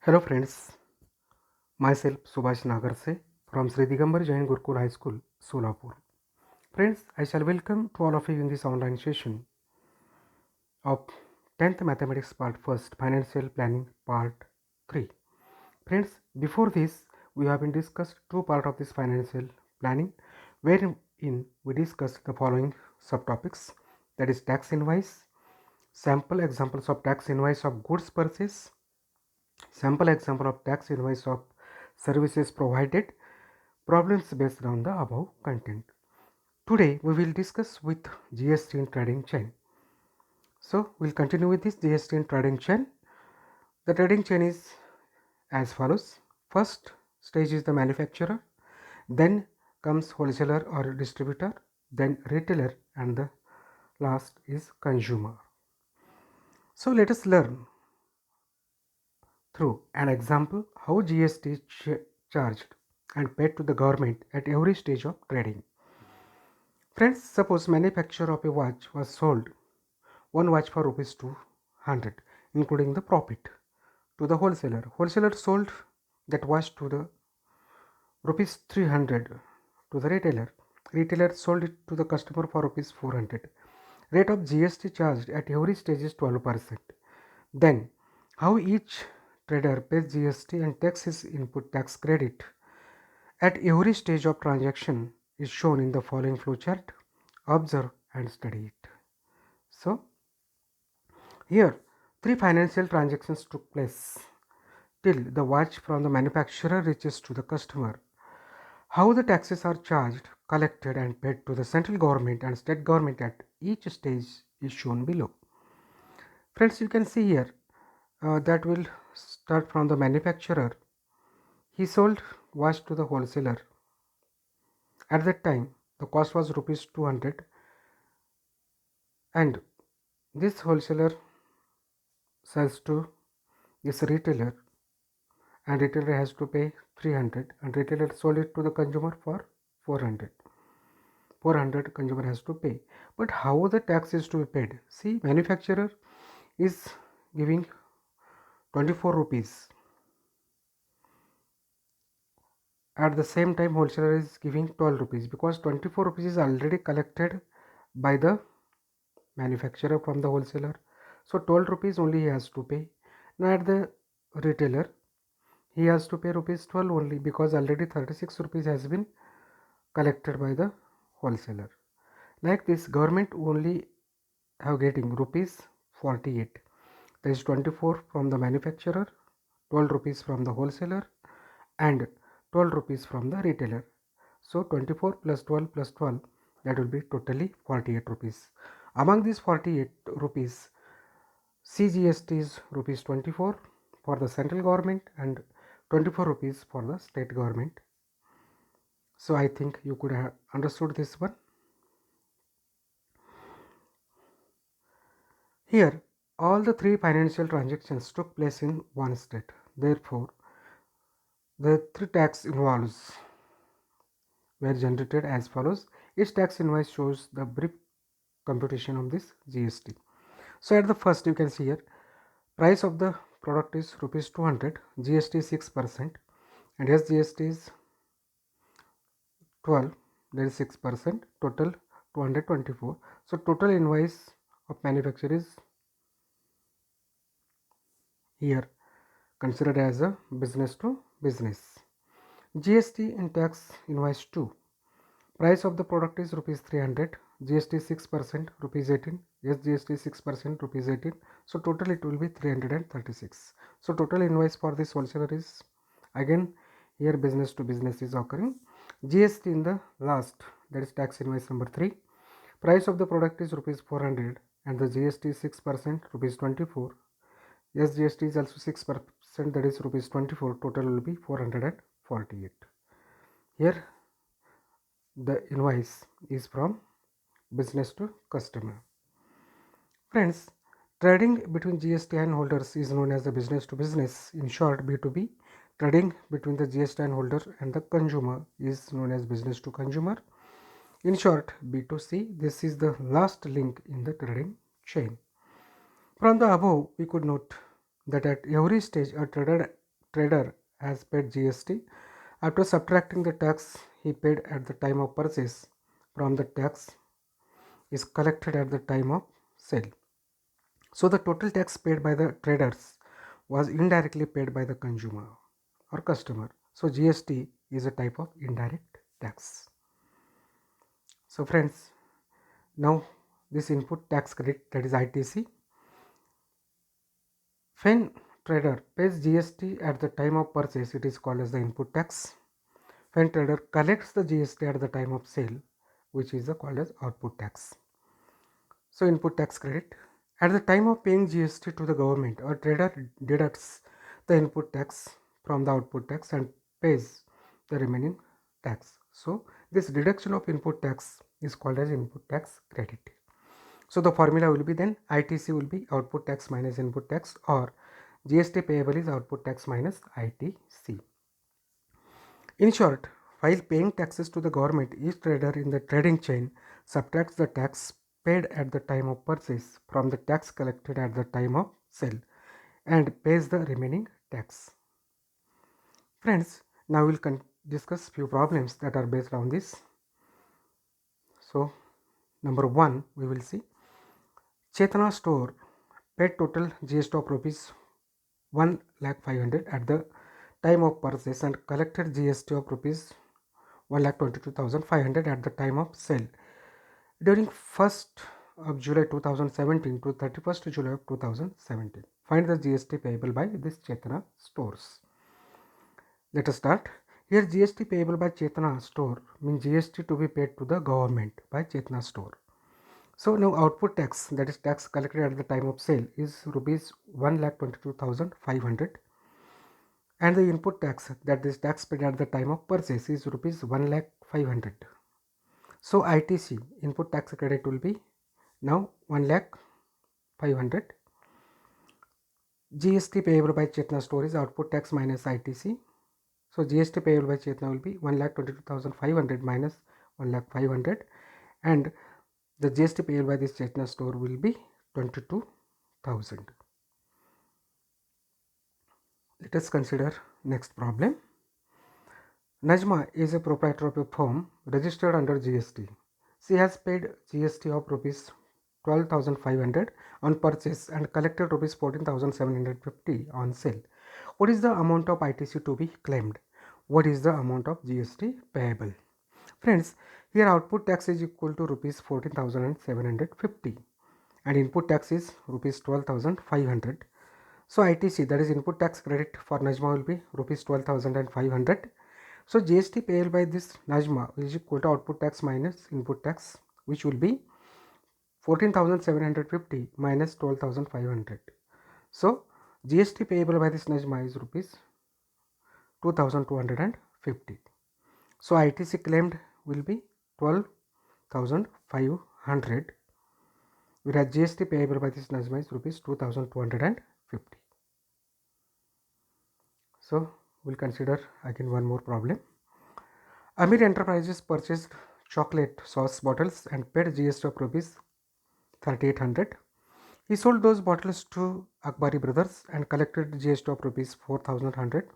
Hello friends, myself Subhash Nagarse from Sri Digambar Jain Gurukul High School, Solapur. Friends, I shall welcome to all of you in this online session of 10th Mathematics Part 1st Financial Planning Part 3. Friends, before this we have been discussed two parts of this financial planning wherein we discussed the following subtopics, that is tax invoice, sample examples of tax invoice of goods purchase, sample example of tax invoice of services provided, problems based on the above content. Today we will discuss with GST in trading chain. So we'll continue with this GST in trading chain. The trading chain is as follows. First stage is the manufacturer, then comes wholesaler or distributor, then retailer, and the last is consumer. So let us learn through an example how GST is charged and paid to the government at every stage of trading. Friends, suppose manufacture of a watch was sold one watch for rupees 200, including the profit, to the wholesaler. Wholesaler sold that watch to the rupees 300 to the retailer. Retailer sold it to the customer for rupees 400. Rate of GST charged at every stage is 12%. Then, how each trader pays GST and takes his input tax credit at every stage of transaction is shown in the following flowchart. Observe and study it. So, here three financial transactions took place till the watch from the manufacturer reaches to the customer. How the taxes are charged, collected and paid to the central government and state government at each stage is shown below. Friends, you can see here that will start from the manufacturer. He sold watch to the wholesaler. At that time the cost was rupees 200 and this wholesaler sells to this retailer and retailer has to pay 300 and retailer sold it to the consumer for 400. 400 consumer has to pay. But how the tax is to be paid? See, manufacturer is giving 24 rupees. At the same time wholesaler is giving 12 rupees because 24 rupees is already collected by the manufacturer from the wholesaler. So 12 rupees only he has to pay. Now at the retailer he has to pay rupees 12 only because already 36 rupees has been collected by the wholesaler. Like this, government only have getting rupees 48. That is 24 from the manufacturer, 12 rupees from the wholesaler and 12 rupees from the retailer. So 24 plus 12 plus 12, that will be totally 48 rupees. Among these 48 rupees, CGST is rupees 24 for the central government and 24 rupees for the state government. So I think you could have understood this one. Here, all the three financial transactions took place in one state. Therefore, the three tax involves were generated as follows. Each tax invoice shows the brief computation of this GST. So at the first you can see here, price of the product is rupees 200, GST is 6% and yes, GST is 12, that is 6%, total 224. So total invoice of manufacturer is here considered as a business to business. GST in tax invoice 2. Price of the product is rupees 300, GST 6%, rupees 18. Yes, GST 6%, rupees 18. So total it will be 336. So total invoice for this wholesaler is, again here business to business is occurring. GST in the last, that is tax invoice number 3. Price of the product is rupees 400 and the GST is 6%, rupees 24. Yes, GST is also 6%, that is rupees 24. Total will be 448. Here the invoice is from business to customer. Friends, trading between GST and holders is known as the business to business. In short, B2B. Trading between the GST and holder and the consumer is known as business to consumer. In short, B2C. This is the last link in the trading chain. From the above, we could note that at every stage a trader trader has paid GST after subtracting the tax he paid at the time of purchase from the tax is collected at the time of sale. So the total tax paid by the traders was indirectly paid by the consumer or customer. So GST is a type of indirect tax. So friends, now this input tax credit, that is ITC. When trader pays GST at the time of purchase, it is called as the input tax. When trader collects the GST at the time of sale, which is called as output tax. So input tax credit. At the time of paying GST to the government, a trader deducts the input tax from the output tax and pays the remaining tax. So this deduction of input tax is called as input tax credit. So the formula will be then ITC will be output tax minus input tax, or GST payable is output tax minus ITC. In short, while paying taxes to the government, each trader in the trading chain subtracts the tax paid at the time of purchase from the tax collected at the time of sale and pays the remaining tax. Friends, now we'll discuss few problems that are based on this. So, number 1, we will see Chetana store paid total GST of rupees 1,500,000 at the time of purchase and collected GST of rupees 1,22,500 at the time of sale during 1st of July 2017 to 31st July of 2017. Find the GST payable by this Chetana stores. Let us start. Here GST payable by Chetana store means GST to be paid to the government by Chetana store. So now output tax, that is tax collected at the time of sale, is rupees 1,22,500, and the input tax, that is tax paid at the time of purchase, is rupees 1,500,000. So ITC, input tax credit, will be now 1,500,000. GST payable by Chetana store is output tax minus ITC. So GST payable by Chetana will be 1,22,500 minus 1,500,000, and the GST payable by this Chetana store will be 22,000. Let us consider next problem. Najma is a proprietor of a firm registered under GST. She has paid GST of rupees 12,500 on purchase and collected rupees 14,750 on sale. What is the amount of ITC to be claimed? What is the amount of GST payable? Friends, here output tax is equal to rupees 14,750 and input tax is rupees 12,500. So ITC, that is input tax credit for Najma, will be rupees 12,500. So GST payable by this Najma is equal to output tax minus input tax, which will be 14,750 minus 12,500. So GST payable by this Najma is rupees 2,250. So ITC claimed will be 12,500, whereas GST payable by this Najma is rupees 2,250. So we'll consider again one more problem. Amir Enterprises purchased chocolate sauce bottles and paid GST of rupees 3,800. He sold those bottles to Akbari Brothers and collected GST of rupees 4,100.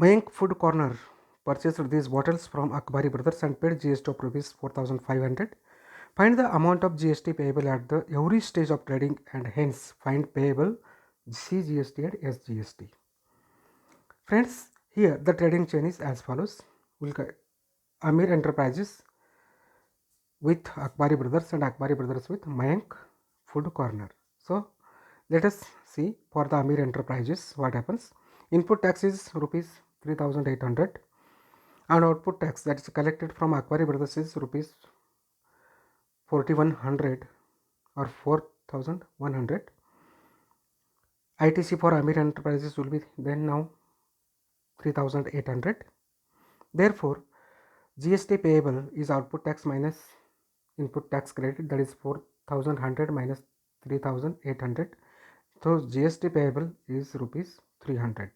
Mayank Food Corner purchased these bottles from Akbari Brothers and paid GST of rupees 4,500. Find the amount of GST payable at the every stage of trading and hence find payable CGST and SGST. Friends, here the trading chain is as follows. Amir Enterprises with Akbari Brothers and Akbari Brothers with Mayank Food Corner. So let us see for the Amir Enterprises what happens. Input tax is rupees 3,800 and output tax, that is collected from Akbari Brothers, is rupees 4,100 or 4,100. ITC for Amir Enterprises will be then now 3,800. Therefore, GST payable is output tax minus input tax credit, that is 4,100 minus 3,800. So GST payable is rupees 300.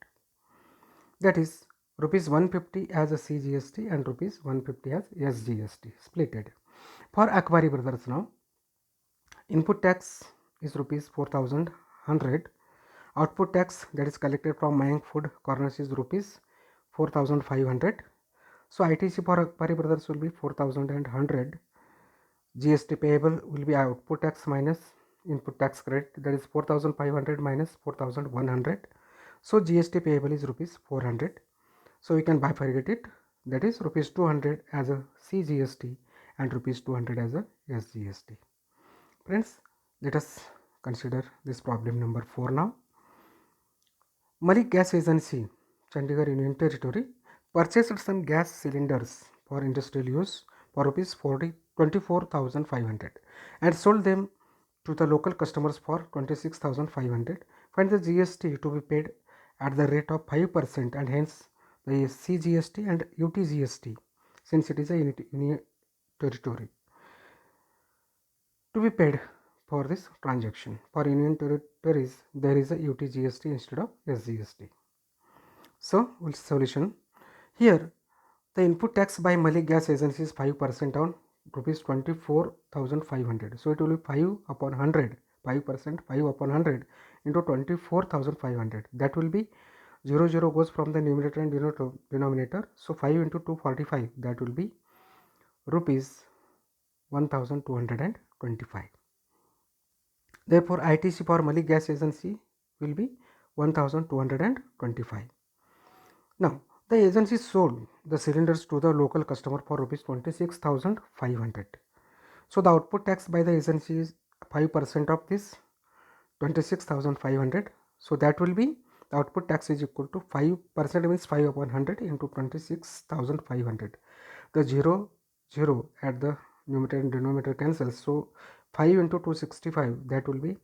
That is rupees 150 as a CGST and rupees 150 as SGST splitted. For Akbari Brothers now, input tax is rupees 4,100, Output tax that is collected from Mayank Food Corners is rupees 4500. So ITC for Pari Brothers will be 4100. GST payable will be output tax minus input tax credit, that is 4500 minus 4100. So GST payable is rupees 400. So we can bifurcate it, that is rupees 200 as a CGST and rupees 200 as a SGST. Friends, let us consider this problem number 4 now. Malik Gas Agency, Chandigarh Union Territory, purchased some gas cylinders for industrial use for rupees 24,500 and sold them to the local customers for 26,500. Find the GST to be paid at the rate of 5% and hence the CGST and UTGST, since it is a union territory, to be paid for this transaction. For union territories, there is a UTGST instead of SGST. So, solution. Here, the input tax by Malik Gas Agency is 5% on rupees 24,500. So, it will be 5 upon 100. 5%, 5 upon 100 into 24,500. That will be 0 goes from the numerator and denominator. So, 5 into 245, that will be rupees 1,225. Therefore, ITC for Malik Gas Agency will be 1,225. Now, the agency sold the cylinders to the local customer for rupees 26,500. So, the output tax by the agency is 5% of this 26,500. So, that will be the output tax is equal to 5%, means 5 upon 100 into 26,500. The 0 at the numerator and denominator cancels. So, 5 into 265, that will be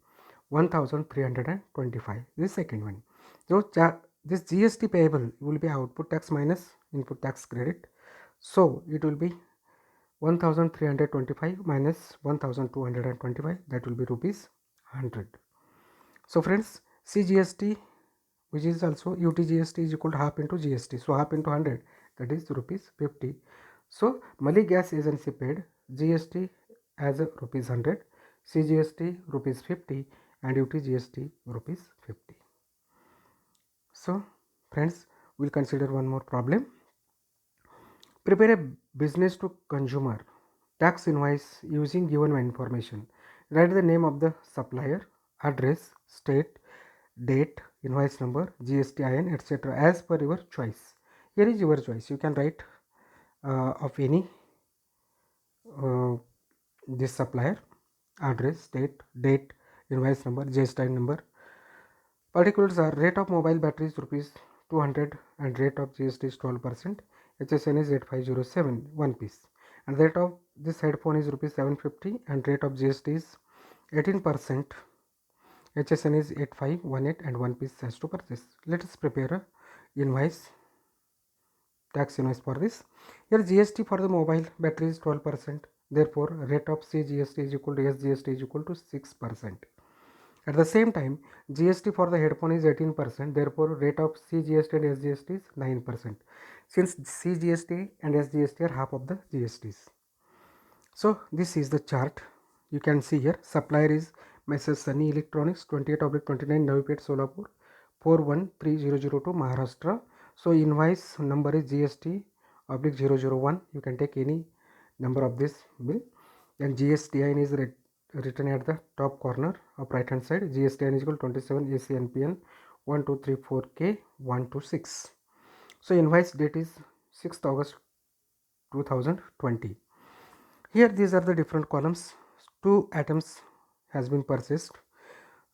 1,325. This second one. So, this GST payable will be output tax minus input tax credit. So, it will be 1,325 minus 1,225, that will be rupees 100. So, friends, CGST, which is also UTGST, is equal to half into GST. So, half into 100, that is rupees 50. So, Malik Gas Agency paid GST as a rupees 100, CGST rupees 50 and UTGST rupees 50. So, friends, we'll consider one more problem. Prepare a business to consumer tax invoice using given information. Write the name of the supplier, address, state, date, invoice number, GSTIN, etc. as per your choice. Here is your choice. You can write of any this supplier, address, state, date, invoice number, GSTIN number. Particulars are rate of mobile batteries rupees 200 and rate of GST is 12%. HSN is 8507, one piece. And rate of this headphone is rupees 750 and rate of GST is 18%. HSN is 8518 and one piece has to purchase. Let us prepare a invoice, tax invoice for this. Here GST for the mobile battery is 12%. Therefore, rate of CGST is equal to SGST is equal to 6%. At the same time, GST for the headphone is 18%. Therefore, rate of CGST and SGST is 9%. Since CGST and SGST are half of the GSTs. So, this is the chart. You can see here, supplier is Messrs. Sunny Electronics, 28/29 Navi Peth, Solapur, 413002 Maharashtra. So, invoice number is GST/001. You can take any number of this bill. Then GSTIN is written at the top corner of right hand side. GSTIN is equal to 27 ACNPN 1234K126. So, invoice date is 6th August 2020. Here these are the different columns. 2 items has been purchased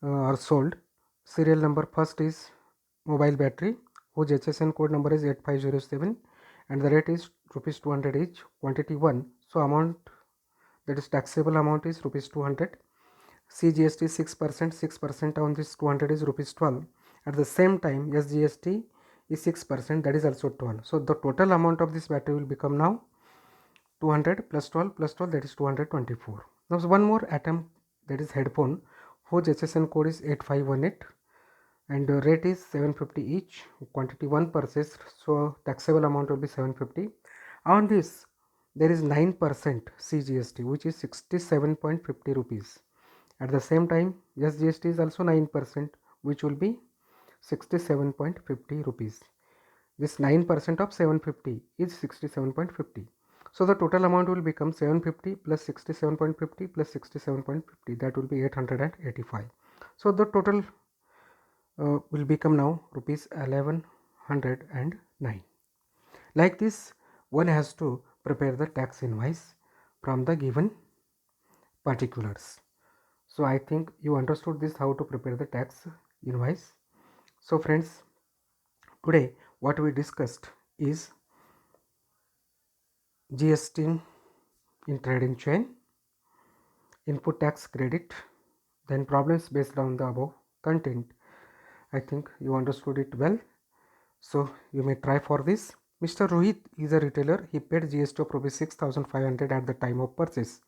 or sold. Serial number first is mobile battery whose HSN code number is 8507 and the rate is rupees 200 each, quantity 1. So, amount, that is taxable amount, is rupees 200. CGST 6%, 6% on this 200 is rupees 12. At the same time, SGST is 6%, that is also 12. So, the total amount of this battery will become now 200 plus 12 plus 12, that is 224. Now, one more item, that is headphone whose HSN code is 8518 and the rate is 750 each, quantity 1 purchased. So, taxable amount will be 750. On this, there is 9% CGST, which is 67.50 rupees. At the same time, SGST is also 9%, which will be 67.50 rupees. This 9% of 750 is 67.50. So the total amount will become 750 plus 67.50 plus 67.50, that will be 885. So the total will become now rupees 1109. Like this, one has to prepare the tax invoice from the given particulars. So I think you understood this, how to prepare the tax invoice. So friends, today what we discussed is GST in trading chain, input tax credit, then problems based on the above content. I think you understood it well. So you may try for this. Mr. Rohit is a retailer. He paid GST of rupees 6,500 at the time of purchase.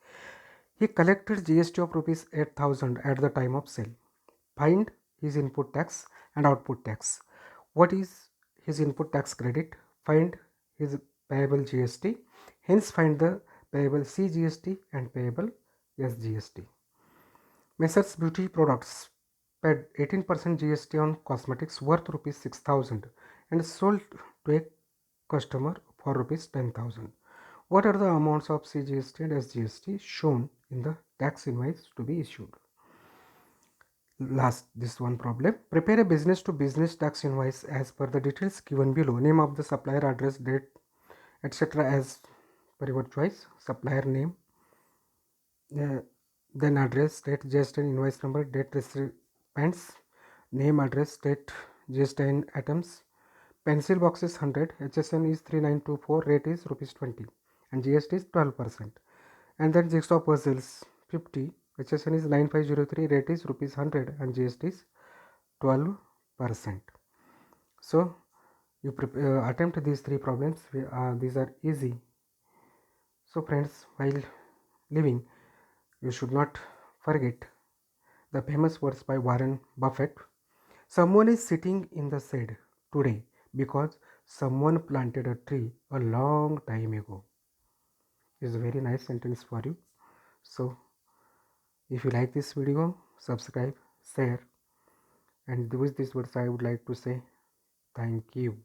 He collected GST of rupees 8,000 at the time of sale. Find his input tax and output tax. What is his input tax credit? Find his payable GST. Hence find the payable CGST and payable SGST. Messrs Beauty Products paid 18% GST on cosmetics worth rupees 6,000 and sold to a customer for rupees 10,000. What are the amounts of CGST and SGST shown in the tax invoice to be issued? Last, this one problem. Prepare a business to business tax invoice as per the details given below. Name of the supplier, address, date, etc. as per your choice. Supplier name, then address, date, GST invoice number, date recipients, name, address, date, GST in items. Pencil box is 100, HSN is 3924, rate is rupees 20 and GST is 12%. And then jigsaw puzzles 50, HSN is 9503, rate is rupees 100 and GST is 12%. So you attempt these three problems. These are easy. So friends, while living, you should not forget the famous words by Warren Buffett. Someone is sitting in the shade today because someone planted a tree a long time ago. Is a very nice sentence for you. So if you like this video, subscribe, share, and with these words I would like to say thank you.